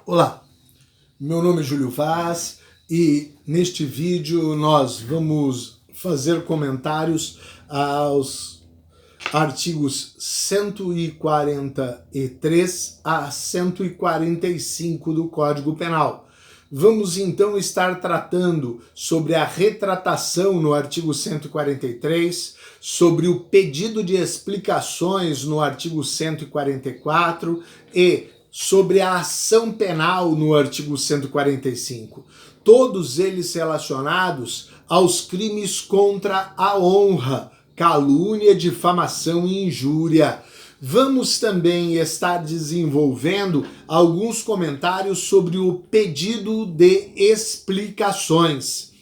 Olá, meu nome é Júlio Vaz e neste vídeo nós vamos fazer comentários aos artigos 143 a 145 do Código Penal. Vamos então estar tratando sobre a retratação no artigo 143, sobre o pedido de explicações no artigo 144 e sobre a ação penal no artigo 145. Todos eles relacionados aos crimes contra a honra, calúnia, difamação e injúria. Vamos também estar desenvolvendo alguns comentários sobre o pedido de explicações,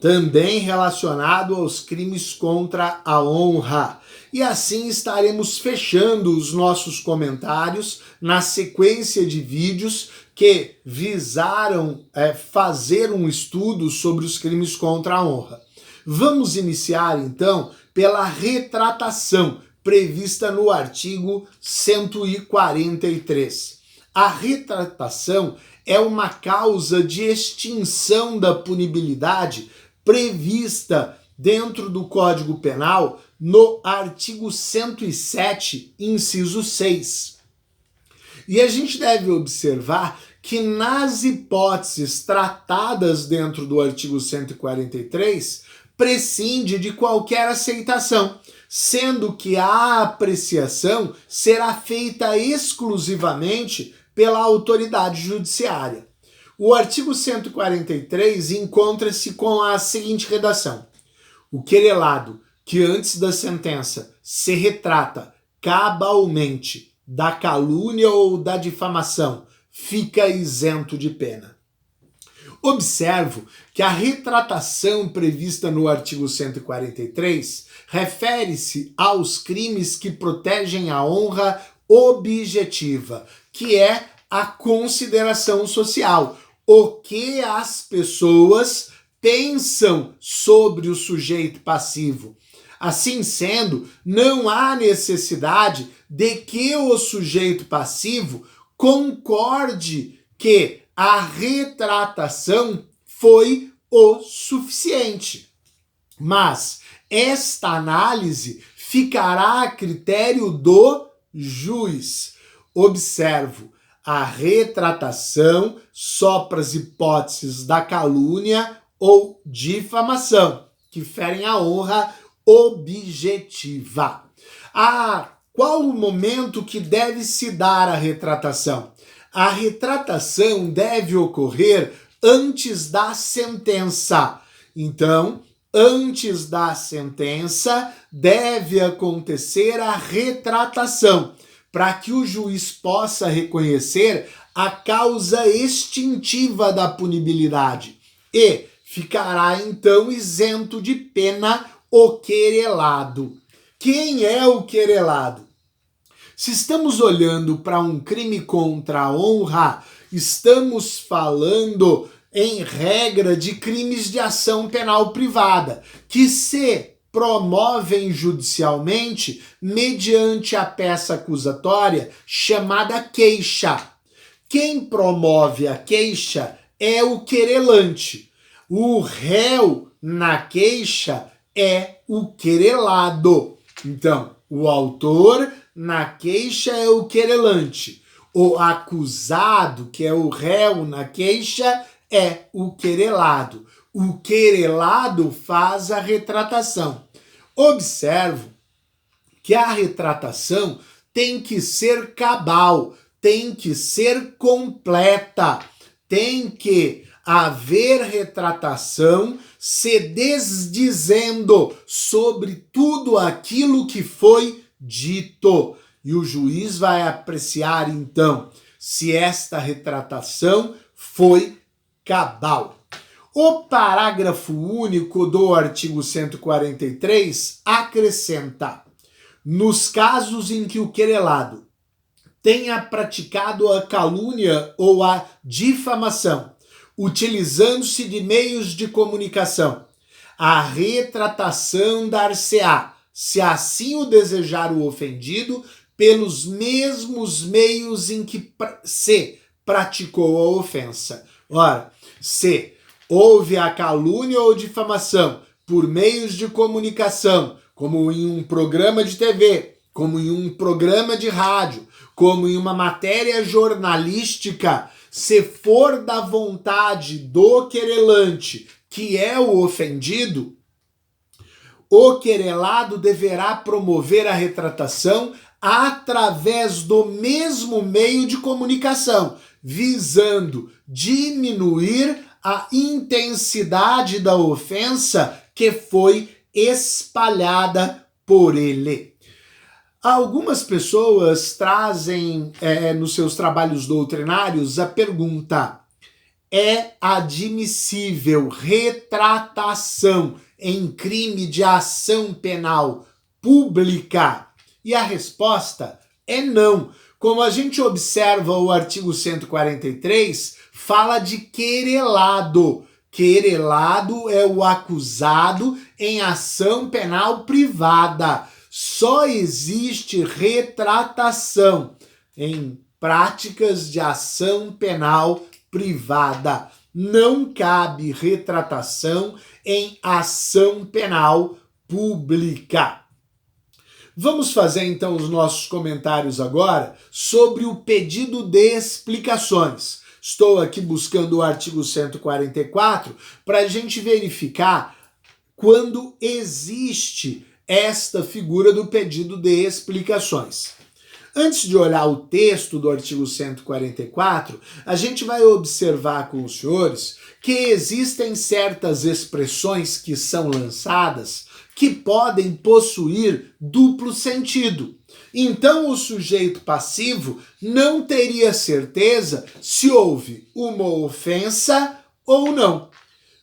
também relacionado aos crimes contra a honra. E assim estaremos fechando os nossos comentários na sequência de vídeos que visaram fazer um estudo sobre os crimes contra a honra. Vamos iniciar então pela retratação prevista no artigo 143. A retratação é uma causa de extinção da punibilidade prevista dentro do Código Penal no artigo 107, inciso 6. E a gente deve observar que nas hipóteses tratadas dentro do artigo 143, prescinde de qualquer aceitação, sendo que a apreciação será feita exclusivamente pela autoridade judiciária. O artigo 143 encontra-se com a seguinte redação: o querelado que antes da sentença se retrata cabalmente da calúnia ou da difamação fica isento de pena. Observo que a retratação prevista no artigo 143 refere-se aos crimes que protegem a honra objetiva, que é a consideração social, o que as pessoas pensam sobre o sujeito passivo. Assim sendo, não há necessidade de que o sujeito passivo concorde que a retratação foi o suficiente. Mas esta análise ficará a critério do juiz. Observo, a retratação só para as hipóteses da calúnia ou difamação, que ferem a honra objetiva. Qual o momento que deve se dar a retratação? A retratação deve ocorrer antes da sentença. Então, antes da sentença, deve acontecer a retratação, para que o juiz possa reconhecer a causa extintiva da punibilidade e ficará então isento de pena o querelado. Quem é o querelado? Se estamos olhando para um crime contra a honra, estamos falando em regra de crimes de ação penal privada, que se promovem judicialmente mediante a peça acusatória chamada queixa. Quem promove a queixa é o querelante. O réu na queixa é o querelado. Então, o autor na queixa é o querelante. O acusado, que é o réu na queixa, é o querelado. O querelado faz a retratação. Observo que a retratação tem que ser cabal, tem que ser completa, tem que haver retratação se desdizendo sobre tudo aquilo que foi dito. E o juiz vai apreciar, então, se esta retratação foi cabal. O parágrafo único do artigo 143 acrescenta: nos casos em que o querelado tenha praticado a calúnia ou a difamação, utilizando-se de meios de comunicação, a retratação dar-se-á, se assim o desejar o ofendido, pelos mesmos meios em que se praticou a ofensa. Ora, se houve a calúnia ou difamação por meios de comunicação, como em um programa de TV, como em um programa de rádio, como em uma matéria jornalística, se for da vontade do querelante, que é o ofendido, o querelado deverá promover a retratação através do mesmo meio de comunicação, visando diminuir a intensidade da ofensa que foi espalhada por ele. Algumas pessoas trazem nos seus trabalhos doutrinários a pergunta: é admissível retratação em crime de ação penal pública? E a resposta é não. Como a gente observa, o artigo 143 fala de querelado. Querelado é o acusado em ação penal privada. Só existe retratação em práticas de ação penal privada. Não cabe retratação em ação penal pública. Vamos fazer então os nossos comentários agora sobre o pedido de explicações. Estou aqui buscando o artigo 144 para a gente verificar quando existe esta figura do pedido de explicações. Antes de olhar o texto do artigo 144, a gente vai observar com os senhores que existem certas expressões que são lançadas que podem possuir duplo sentido. Então, o sujeito passivo não teria certeza se houve uma ofensa ou não.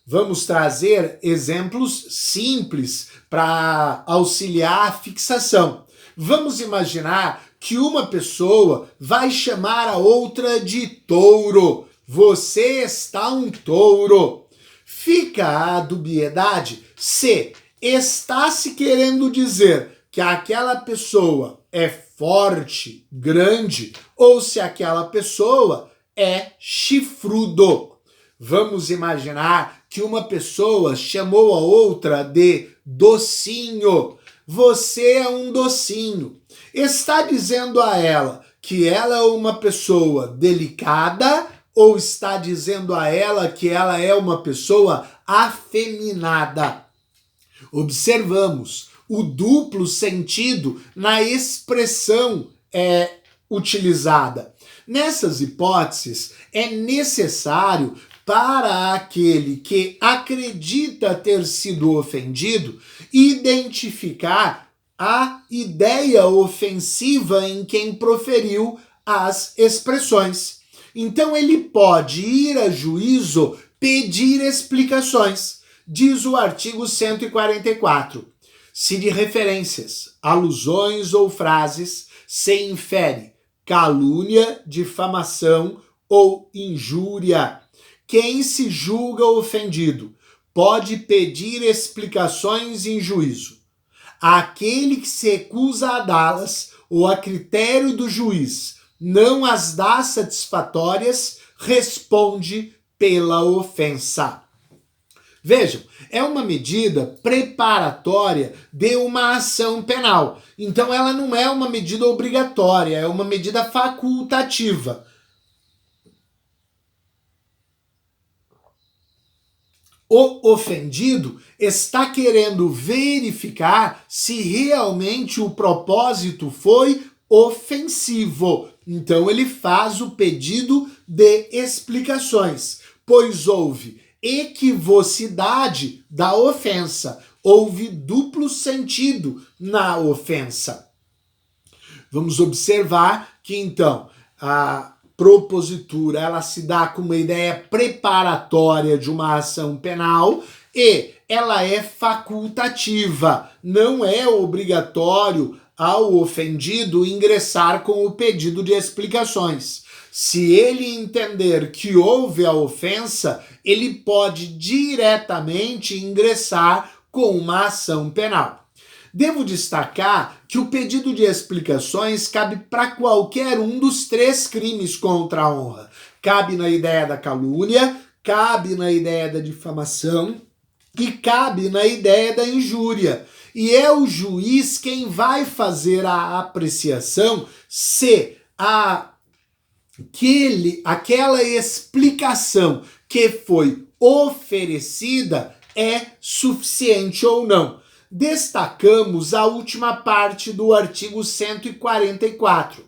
Vamos trazer exemplos simples para auxiliar a fixação. Vamos imaginar que uma pessoa vai chamar a outra de touro. Você está um touro. Fica a dubiedade se está se querendo dizer que aquela pessoa é forte, grande, ou se aquela pessoa é chifrudo. Vamos imaginar que uma pessoa chamou a outra de docinho. Você é um docinho. Está dizendo a ela que ela é uma pessoa delicada ou está dizendo a ela que ela é uma pessoa afeminada? Observamos o duplo sentido na expressão utilizada. Nessas hipóteses, é necessário para aquele que acredita ter sido ofendido identificar a ideia ofensiva em quem proferiu as expressões. Então ele pode ir a juízo pedir explicações. Diz o artigo 144. Se de referências, alusões ou frases se infere calúnia, difamação ou injúria, quem se julga ofendido pode pedir explicações em juízo. Aquele que se recusa a dá-las ou a critério do juiz não as dá satisfatórias, responde pela ofensa. Vejam, é uma medida preparatória de uma ação penal. Então ela não é uma medida obrigatória, é uma medida facultativa. O ofendido está querendo verificar se realmente o propósito foi ofensivo. Então ele faz o pedido de explicações, pois houve equivocidade da ofensa, houve duplo sentido na ofensa. Vamos observar que então a propositura ela se dá com uma ideia preparatória de uma ação penal e ela é facultativa, não é obrigatório ao ofendido ingressar com o pedido de explicações. Se ele entender que houve a ofensa, ele pode diretamente ingressar com uma ação penal. Devo destacar que o pedido de explicações cabe para qualquer um dos 3 crimes contra a honra. Cabe na ideia da calúnia, cabe na ideia da difamação e cabe na ideia da injúria. E é o juiz quem vai fazer a apreciação se aquela explicação que foi oferecida é suficiente ou não. Destacamos a última parte do artigo 144.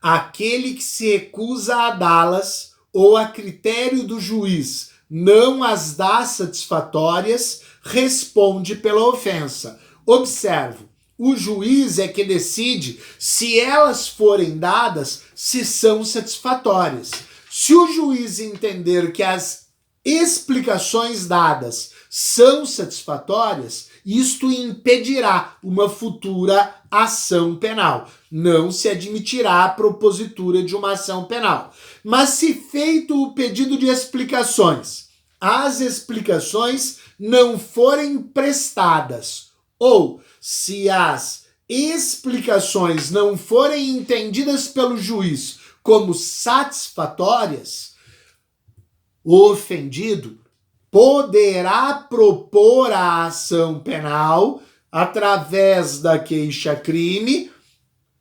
Aquele que se recusa a dá-las ou a critério do juiz não as dá satisfatórias, responde pela ofensa. Observo, o juiz é que decide se elas forem dadas, se são satisfatórias. Se o juiz entender que as explicações dadas são satisfatórias, isto impedirá uma futura ação penal. Não se admitirá a propositura de uma ação penal. Mas se feito o pedido de explicações, as explicações não forem prestadas, ou se as explicações não forem entendidas pelo juiz como satisfatórias, o ofendido poderá propor a ação penal através da queixa-crime,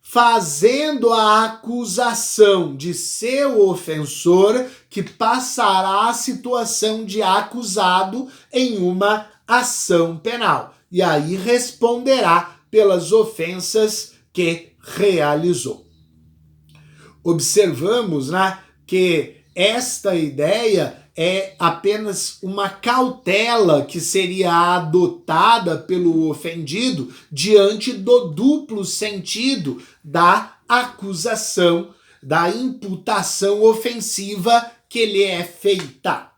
fazendo a acusação de seu ofensor, que passará a situação de acusado em uma ação penal. E aí responderá pelas ofensas que realizou. Observamos, que esta ideia é apenas uma cautela que seria adotada pelo ofendido diante do duplo sentido da acusação, da imputação ofensiva que lhe é feita.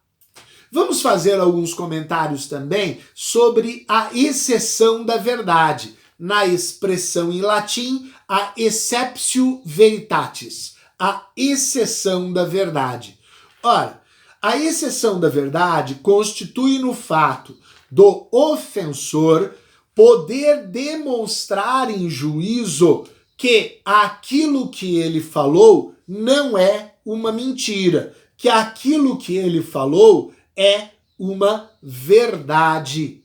Vamos fazer alguns comentários também sobre a exceção da verdade, na expressão em latim, a exceptio veritatis, a exceção da verdade. Ora, a exceção da verdade constitui no fato do ofensor poder demonstrar em juízo que aquilo que ele falou não é uma mentira, que aquilo que ele falou é uma verdade.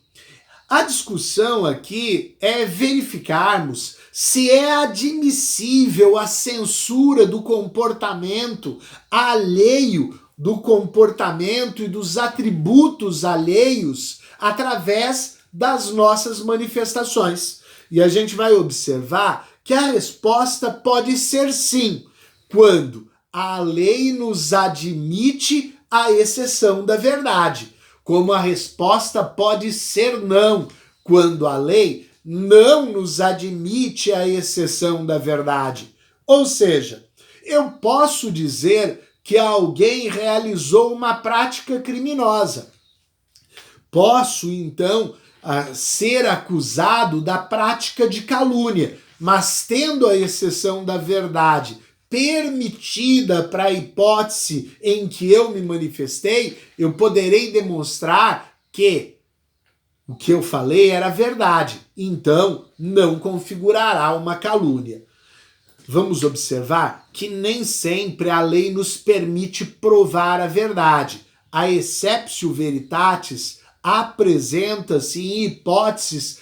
A discussão aqui é verificarmos se é admissível a censura do comportamento alheio, do comportamento e dos atributos alheios através das nossas manifestações. E a gente vai observar que a resposta pode ser sim, quando a lei nos admite a exceção da verdade, como a resposta pode ser não, quando a lei não nos admite a exceção da verdade. Ou seja, eu posso dizer que alguém realizou uma prática criminosa. Posso, então, ser acusado da prática de calúnia, mas tendo a exceção da verdade permitida para a hipótese em que eu me manifestei, eu poderei demonstrar que o que eu falei era verdade. Então, não configurará uma calúnia. Vamos observar que nem sempre a lei nos permite provar a verdade. A exceptio veritatis apresenta-se em hipóteses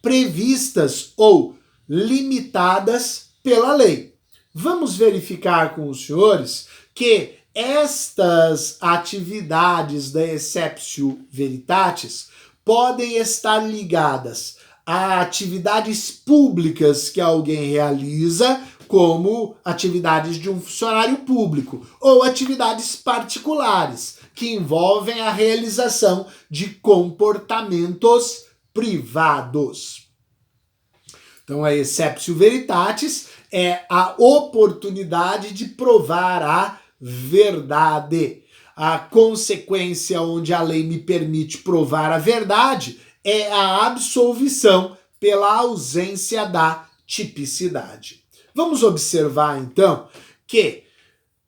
previstas ou limitadas pela lei. Vamos verificar com os senhores que estas atividades da exceptio veritatis podem estar ligadas a atividades públicas que alguém realiza, como atividades de um funcionário público, ou atividades particulares, que envolvem a realização de comportamentos privados. Então, a exceptio veritatis é a oportunidade de provar a verdade. A consequência onde a lei me permite provar a verdade é a absolvição pela ausência da tipicidade. Vamos observar, então, que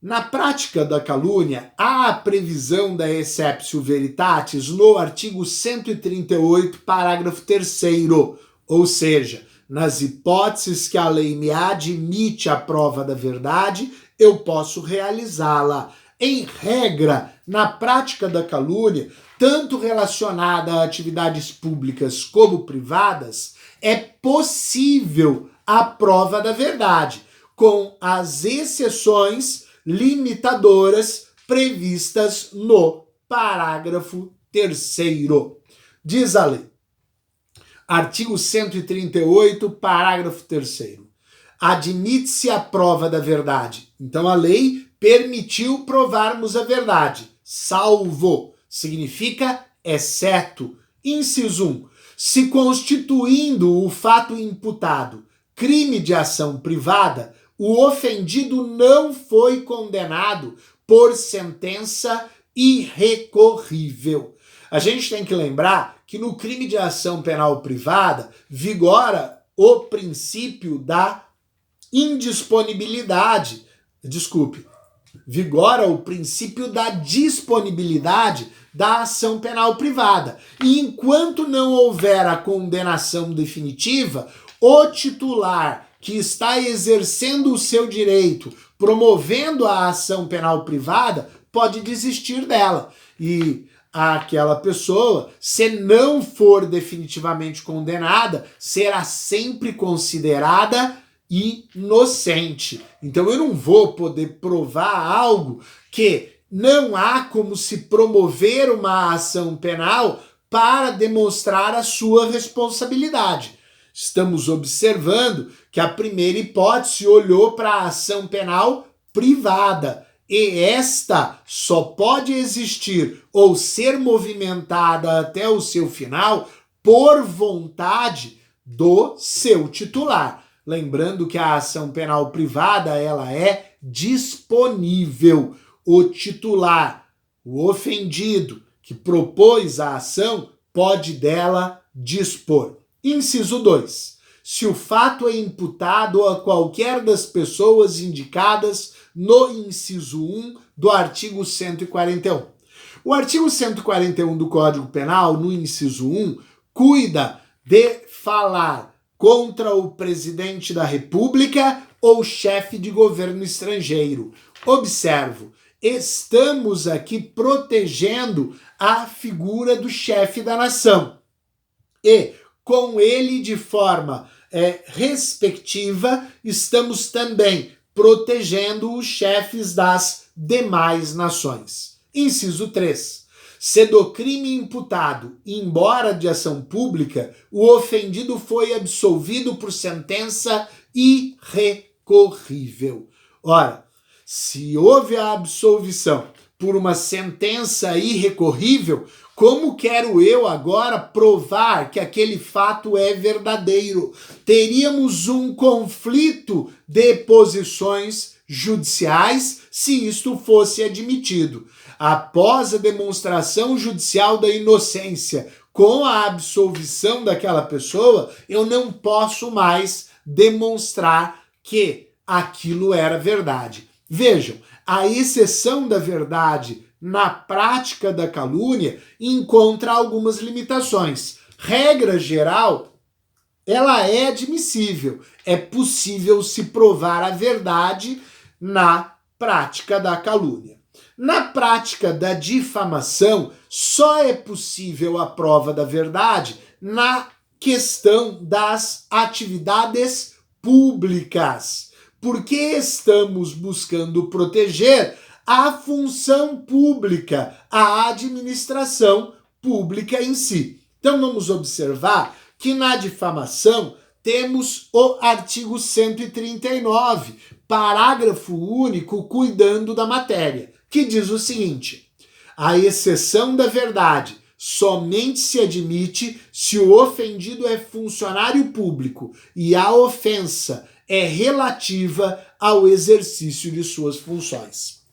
na prática da calúnia há a previsão da exceptio veritatis no artigo 138, parágrafo 3º, Ou seja, nas hipóteses que a lei me admite a prova da verdade, eu posso realizá-la. Em regra, na prática da calúnia, tanto relacionada a atividades públicas como privadas, é possível a prova da verdade, com as exceções limitadoras previstas no parágrafo 3º. Diz a lei. Artigo 138, parágrafo 3º. Admite-se a prova da verdade. Então a lei permitiu provarmos a verdade. Salvo significa exceto. Inciso 1. Se constituindo o fato imputado crime de ação privada, o ofendido não foi condenado por sentença irrecorrível. A gente tem que lembrar que no crime de ação penal privada vigora o princípio da indisponibilidade. Vigora o princípio da disponibilidade da ação penal privada. E enquanto não houver a condenação definitiva, o titular que está exercendo o seu direito, promovendo a ação penal privada, pode desistir dela. E aquela pessoa, se não for definitivamente condenada, será sempre considerada inocente. Então eu não vou poder provar algo que não há como se promover uma ação penal para demonstrar a sua responsabilidade. Estamos observando que a primeira hipótese olhou para a ação penal privada. E esta só pode existir ou ser movimentada até o seu final por vontade do seu titular. Lembrando que a ação penal privada ela é disponível. O titular, o ofendido que propôs a ação, pode dela dispor. Inciso 2. Se o fato é imputado a qualquer das pessoas indicadas no inciso 1 do artigo 141. O artigo 141 do Código Penal, no inciso 1, cuida de falar contra o presidente da República ou chefe de governo estrangeiro. Observo, estamos aqui protegendo a figura do chefe da nação. E, com ele de forma respectiva, estamos também protegendo os chefes das demais nações. Inciso 3. Se do crime imputado, embora de ação pública, o ofendido foi absolvido por sentença irrecorrível. Ora, se houve a absolvição por uma sentença irrecorrível, como quero eu agora provar que aquele fato é verdadeiro? Teríamos um conflito de posições judiciais se isto fosse admitido. Após a demonstração judicial da inocência com a absolvição daquela pessoa, eu não posso mais demonstrar que aquilo era verdade. Vejam, a exceção da verdade na prática da calúnia encontra algumas limitações. Regra geral, ela é admissível. É possível se provar a verdade na prática da calúnia. Na prática da difamação, só é possível a prova da verdade na questão das atividades públicas. Porque estamos buscando proteger a função pública, a administração pública em si. Então vamos observar que na difamação temos o artigo 139, parágrafo único, cuidando da matéria, que diz o seguinte: a exceção da verdade somente se admite se o ofendido é funcionário público e a ofensa é relativa ao exercício de suas funções.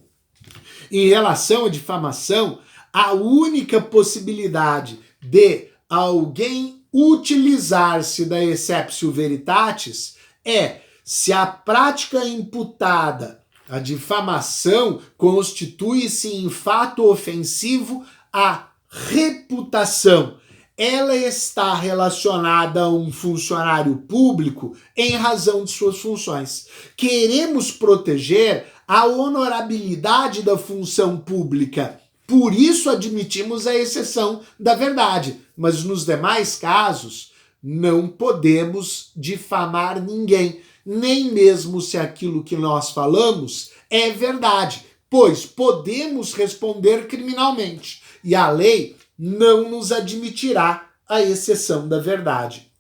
Em relação à difamação, a única possibilidade de alguém utilizar-se da exceptio veritatis é se a prática imputada, a difamação, constitui-se em fato ofensivo à reputação. ela está relacionada a um funcionário público em razão de suas funções. Queremos proteger a honorabilidade da função pública. Por isso admitimos a exceção da verdade. Mas nos demais casos, não podemos difamar ninguém, nem mesmo se aquilo que nós falamos é verdade, pois podemos responder criminalmente. E a lei não nos admitirá a exceção da verdade.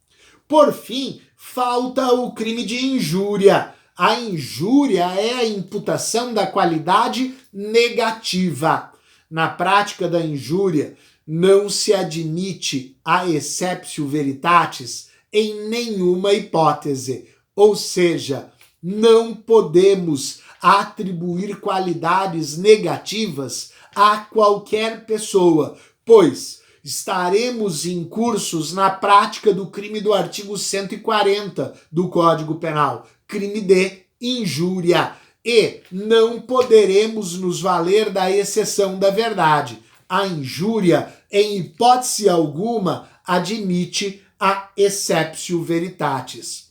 Por fim, falta o crime de injúria. A injúria é a imputação da qualidade negativa. Na prática da injúria, não se admite a exceptio veritatis em nenhuma hipótese. Ou seja, não podemos atribuir qualidades negativas a qualquer pessoa, pois estaremos incursos na prática do crime do artigo 140 do Código Penal, crime de injúria, e não poderemos nos valer da exceção da verdade. A injúria, em hipótese alguma, admite a exceptio veritatis.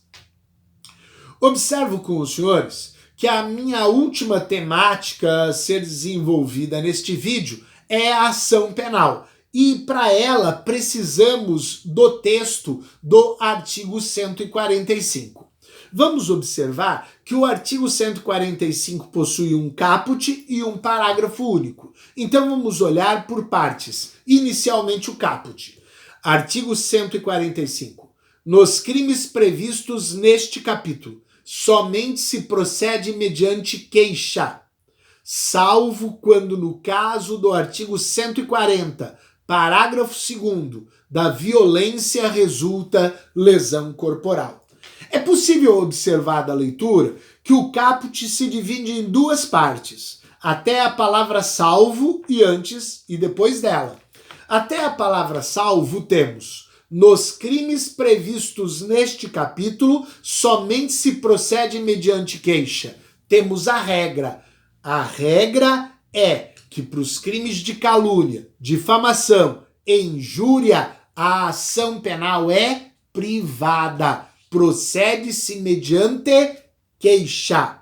Observo com os senhores que a minha última temática a ser desenvolvida neste vídeo é a ação penal. E para ela precisamos do texto do artigo 145. Vamos observar que o artigo 145 possui um caput e um parágrafo único. Então vamos olhar por partes. Inicialmente o caput. Artigo 145. Nos crimes previstos neste capítulo, somente se procede mediante queixa, salvo quando no caso do artigo 140, parágrafo 2º, da violência resulta lesão corporal. É possível observar da leitura que o caput se divide em duas partes, até a palavra salvo e antes e depois dela. Até a palavra salvo temos: nos crimes previstos neste capítulo, somente se procede mediante queixa. Temos a regra. A regra é que para os crimes de calúnia, difamação e injúria, a ação penal é privada. Procede-se mediante queixa.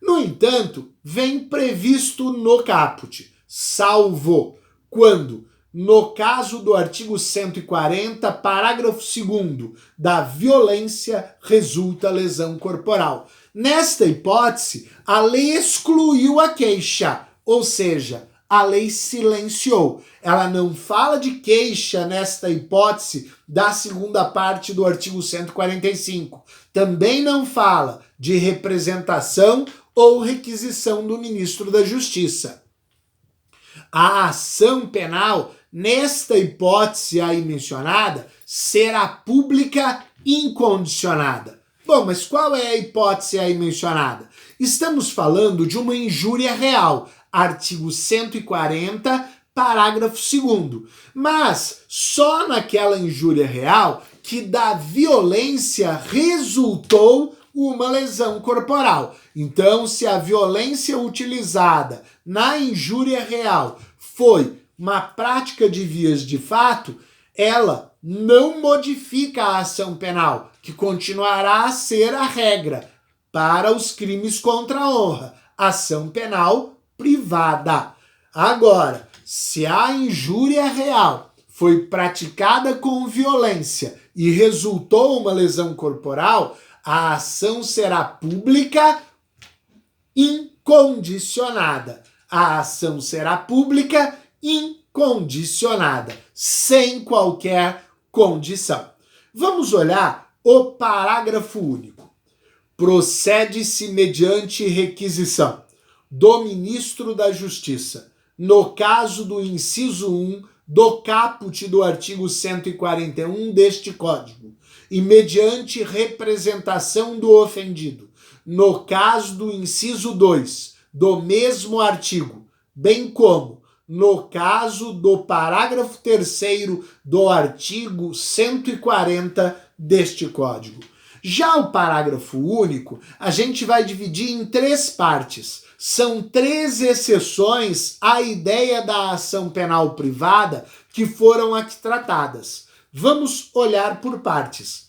No entanto, vem previsto no caput, salvo quando, no caso do artigo 140, parágrafo 2º, da violência resulta lesão corporal. Nesta hipótese, a lei excluiu a queixa, ou seja, a lei silenciou. Ela não fala de queixa nesta hipótese da segunda parte do artigo 145. Também não fala de representação ou requisição do ministro da Justiça. A ação penal, nesta hipótese aí mencionada, será pública incondicionada. Bom, mas qual é a hipótese aí mencionada? Estamos falando de uma injúria real, artigo 140, parágrafo 2º. Mas só naquela injúria real que da violência resultou uma lesão corporal. Então, se a violência utilizada na injúria real foi uma prática de vias de fato, ela não modifica a ação penal, que continuará a ser a regra para os crimes contra a honra. Ação penal privada. Agora, se a injúria real foi praticada com violência e resultou uma lesão corporal, a ação será pública incondicionada. A ação será pública incondicionada, sem qualquer condição. Vamos olhar o parágrafo único. Procede-se mediante requisição do ministro da Justiça, no caso do inciso 1 do caput do artigo 141 deste Código, e mediante representação do ofendido, no caso do inciso 2 do mesmo artigo, bem como no caso do parágrafo 3º do artigo 140 deste Código. Já o parágrafo único, a gente vai dividir em 3 partes. São 3 exceções à ideia da ação penal privada que foram aqui tratadas. Vamos olhar por partes.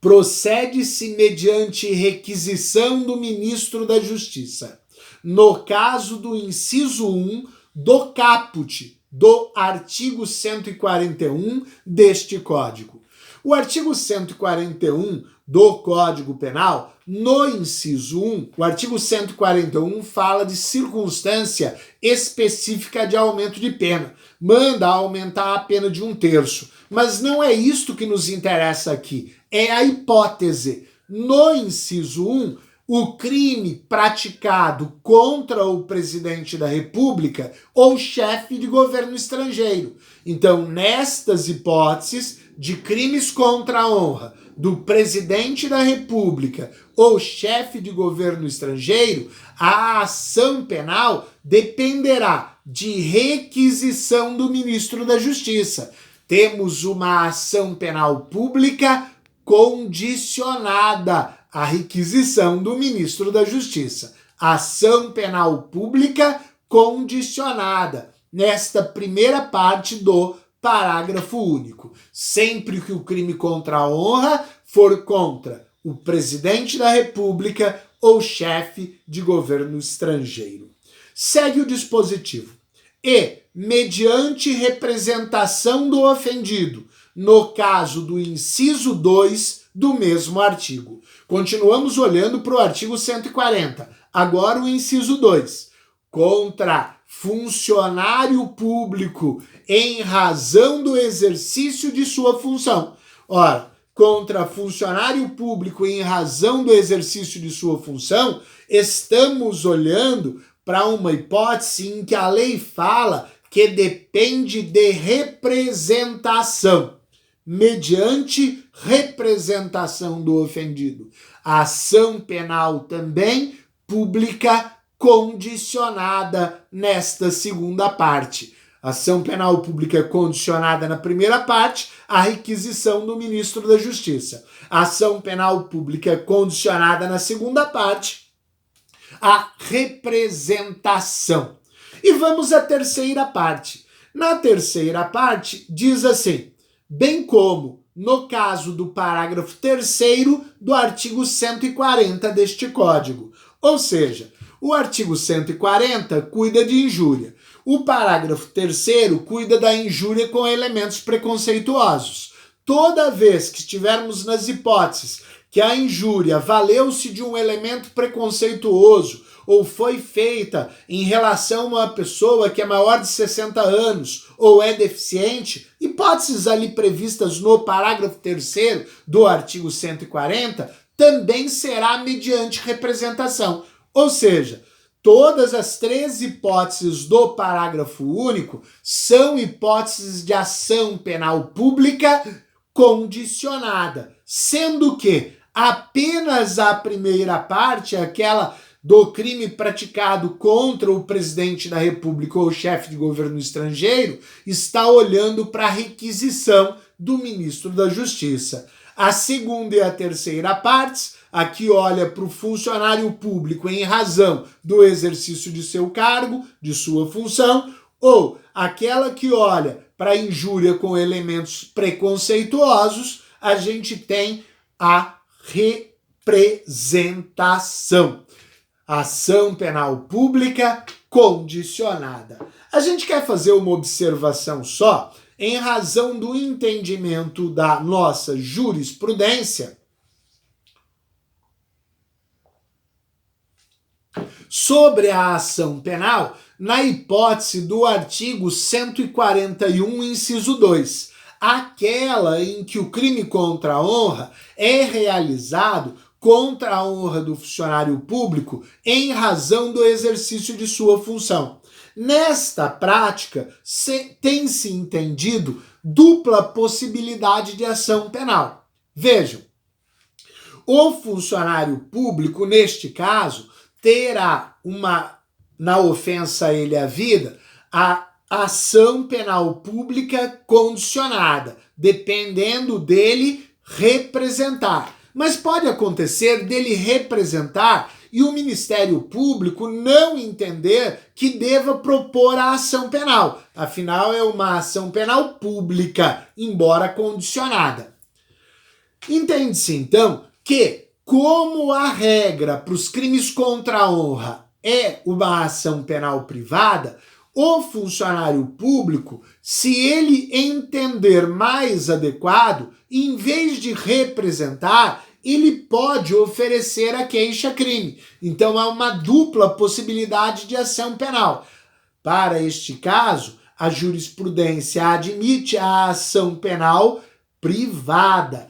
Procede-se mediante requisição do ministro da Justiça, no caso do inciso 1 do caput do artigo 141 deste Código. O artigo 141 do Código Penal, no inciso 1, o artigo 141 fala de circunstância específica de aumento de pena. Manda aumentar a pena de 1/3. Mas não é isto que nos interessa aqui. É a hipótese. No inciso 1, o crime praticado contra o presidente da República ou chefe de governo estrangeiro. Então, nestas hipóteses de crimes contra a honra do presidente da República ou chefe de governo estrangeiro, a ação penal dependerá de requisição do ministro da Justiça. Temos uma ação penal pública condicionada à requisição do ministro da Justiça. Ação penal pública condicionada nesta primeira parte do parágrafo único. Sempre que o crime contra a honra for contra o presidente da República ou chefe de governo estrangeiro. Segue o dispositivo. E, mediante representação do ofendido, no caso do inciso 2 do mesmo artigo. Continuamos olhando para o artigo 140. Agora o inciso 2. Contra funcionário público em razão do exercício de sua função. Ora, contra funcionário público em razão do exercício de sua função, estamos olhando para uma hipótese em que a lei fala que depende de representação, mediante representação do ofendido. A ação penal também pública condicionada nesta segunda parte. Ação penal pública condicionada na primeira parte, a requisição do ministro da Justiça. Ação penal pública condicionada na segunda parte, a representação. E vamos à terceira parte. Na terceira parte, diz assim: bem como no caso do parágrafo 3º do artigo 140 deste Código. Ou seja, o artigo 140 cuida de injúria. O parágrafo 3º cuida da injúria com elementos preconceituosos. Toda vez que estivermos nas hipóteses que a injúria valeu-se de um elemento preconceituoso ou foi feita em relação a uma pessoa que é maior de 60 anos ou é deficiente, hipóteses ali previstas no parágrafo 3º do artigo 140, também será mediante representação. Ou seja, todas as três hipóteses do parágrafo único são hipóteses de ação penal pública condicionada, sendo que apenas a primeira parte, aquela do crime praticado contra o presidente da República ou chefe de governo estrangeiro, está olhando para a requisição do ministro da Justiça. A segunda e a terceira partes, aqui olha para o funcionário público em razão do exercício de seu cargo, de sua função, ou aquela que olha para a injúria com elementos preconceituosos, a gente tem a representação. Ação penal pública condicionada. A gente quer fazer uma observação só, em razão do entendimento da nossa jurisprudência sobre a ação penal, na hipótese do artigo 141, inciso 2, aquela em que o crime contra a honra é realizado contra a honra do funcionário público em razão do exercício de sua função. Nesta prática, tem-se entendido dupla possibilidade de ação penal. Vejam, o funcionário público, neste caso, terá na ofensa a ele a vida, a ação penal pública condicionada, dependendo dele representar. Mas pode acontecer dele representar e o Ministério Público não entender que deva propor a ação penal. Afinal, é uma ação penal pública, embora condicionada. Entende-se, então, que, como a regra para os crimes contra a honra é uma ação penal privada, o funcionário público, se ele entender mais adequado, em vez de representar, ele pode oferecer a queixa-crime. Então, há uma dupla possibilidade de ação penal. Para este caso, a jurisprudência admite a ação penal privada,